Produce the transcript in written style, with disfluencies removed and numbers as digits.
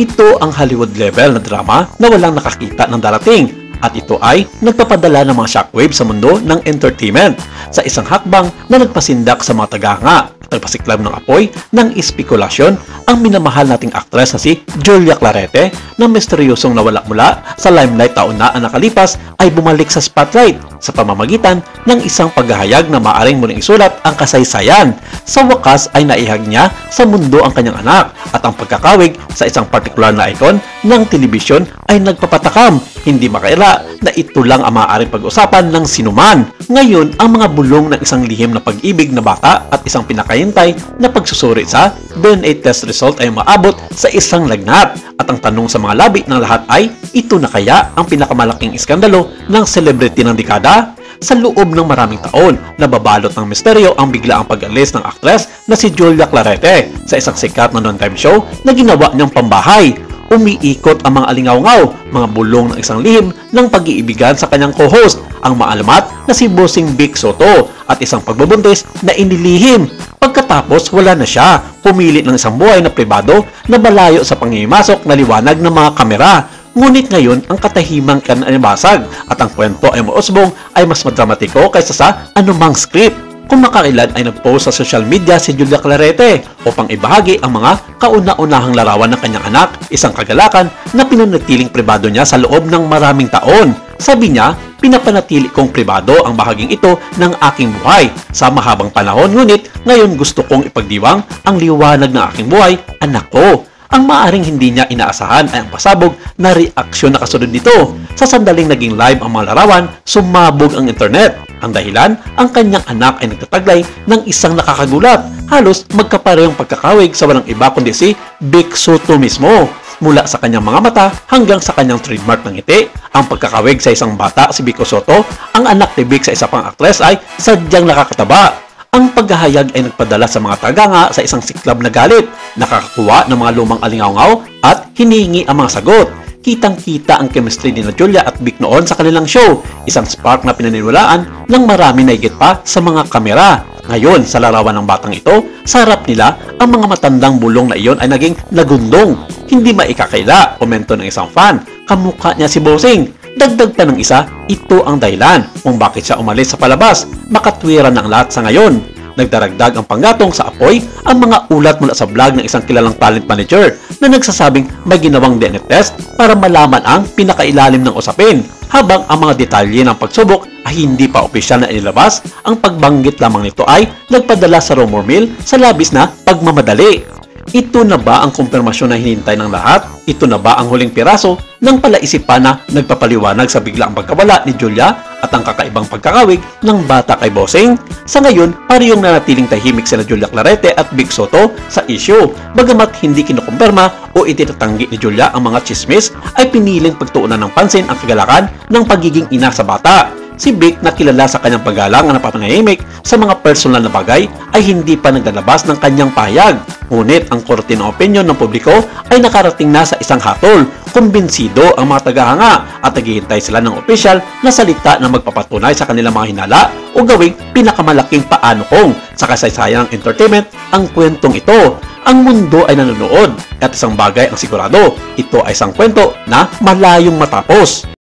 Ito ang Hollywood level na drama na walang nakakita ng darating. At ito ay nagpapadala ng mga shockwave sa mundo ng entertainment sa isang hakbang na nagpasindak sa mga tagahanga at nagpasiklab ng apoy ng espekulasyon ang minamahal nating aktres na si Julia Clarete na misteryosong nawala mula sa limelight taon na ang nakalipas ay bumalik sa spotlight sa pamamagitan ng isang paghahayag na maaring muling isulat ang kasaysayan. Sa wakas ay naihag niya sa mundo ang kanyang anak at ang pagkakawig sa isang partikular na icon ng telebisyon ay nagpapatakam. Hindi makaila na ito lang ang maaaring pag-usapan ng sinuman. Ngayon, ang mga bulong ng isang lihim na pag-ibig na bata at isang pinakahintay na pagsusuri sa DNA test result ay maabot sa isang lagnat. At ang tanong sa mga labi ng lahat ay, ito na kaya ang pinakamalaking iskandalo ng celebrity ng dekada? Sa loob ng maraming taon, nababalot ng misteryo ang biglaang pag-alis ng aktres na si Julia Clarete sa isang sikat na noontime show na ginawa niyang pambahay. Umiikot ang mga alingaw-ngaw, mga bulong ng isang lihim ng pag-iibigan sa kanyang co-host, ang maalamat na si Bossing Vic Soto at isang pagbubuntis na inilihim. Pagkatapos wala na siya, pumili ng isang buhay na pribado na malayo sa pangimasok na liwanag ng mga kamera. Ngunit ngayon, ang katahimang kanibasag at ang kwento ay mausbong ay mas madramatiko kaysa sa anumang script. Kung makailan ay nag-post sa social media si Julia Clarete upang ibahagi ang mga kauna-unahang larawan ng kanyang anak, isang kagalakan na pinanatiling pribado niya sa loob ng maraming taon. Sabi niya, pinapanatili kong pribado ang bahaging ito ng aking buhay sa mahabang panahon, ngunit ngayon gusto kong ipagdiwang ang liwanag ng aking buhay, anak ko. Ang maaaring hindi niya inaasahan ay ang pasabog na reaksyon na kasunod nito. Sa sandaling naging live ang mga larawan, sumabog ang internet. Ang dahilan, ang kanyang anak ay nagtataglay ng isang nakakagulat. Halos magkaparehong pagkakawig sa walang iba kundi si Vic Soto mismo. Mula sa kanyang mga mata hanggang sa kanyang trademark ng ngiti, ang pagkakawig sa isang bata si Vic Soto, ang anak ni Vic sa isa pang aktres ay sadyang nakakataba. Ang paghahayag ay nagpadala sa mga tagahanga sa isang siklab na galit, nakakakuha ng mga lumang alingaw-ngaw at hinihingi ang mga sagot. Kitang-kita ang chemistry ni Julia at Vic noon sa kanilang show, isang spark na pinaniniwalaan ng marami na higit pa sa mga kamera. Ngayon, sa larawan ng batang ito, sa harap nila, ang mga matandang bulong na iyon ay naging nagundong. Hindi maikakaila, komento ng isang fan, kamukha niya si Bossing. Dagdag pa ng isa, ito ang dahilan kung bakit siya umalis sa palabas. Makatwiran ng lahat sa ngayon. Nagdaragdag ang panggatong sa apoy ang mga ulat mula sa vlog ng isang kilalang talent manager na nagsasabing may ginawang DNA test para malaman ang pinakailalim ng usapin. Habang ang mga detalye ng pagsubok ay hindi pa opisyal na inilabas, ang pagbanggit lamang nito ay nagpadala sa rumor mill sa labis na pagmamadali. Ito na ba ang kumpirmasyon na hinihintay ng lahat? Ito na ba ang huling piraso ng palaisipan na nagpapaliwanag sa biglaang pagkawala ni Julia at ang kakaibang pagkakawig ng bata kay Bossing? Sa ngayon, parehong nanatiling tahimik sila Julia Clarete at Vic Soto sa issue. Bagamat hindi kinukumpirma o itinatanggi ni Julia ang mga chismis, ay piniling pagtuunan ng pansin ang kagalakan ng pagiging ina sa bata. Si Vic na kilala sa kanyang paggalang na napapanahimik sa mga personal na bagay ay hindi pa naglalabas ng kanyang pahayag. Ngunit ang korte ng opinyon ng publiko ay nakarating na sa isang hatol. Kumbinsido ang mga tagahanga at naghihintay sila ng opisyal na salita na magpapatunay sa kanilang mga hinala o gawing pinakamalaking paanokong sa kasaysayan ng entertainment ang kwentong ito. Ang mundo ay nanonood at isang bagay ang sigurado, ito ay isang kwento na malayong matapos.